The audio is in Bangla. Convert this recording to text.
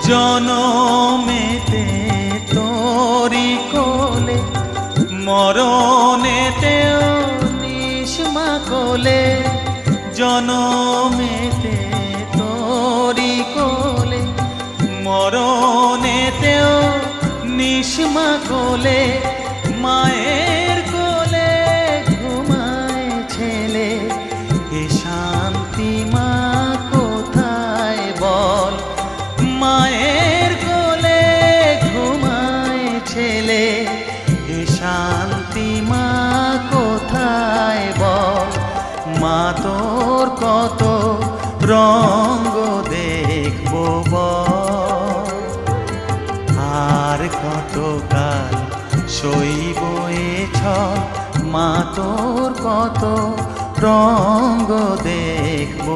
জনমেতে তোরি কোলে মরণেতেও নিষ্মা কোলে জনমেতে তোরি কোলে মরণেতেও নিষ্মা কোলে মায়ের কোলে ঘুমায় ছেলে এ শান্তি মা কোথায় বল মায়ের কোলে ঘুমায় ছেলে এ শান্তি মা কোথায় বল মা তোর কত রঙ্গ দেখবো বল আর কতকাল সইব এ ছল মা তোর কত রঙ্গ দেখবো।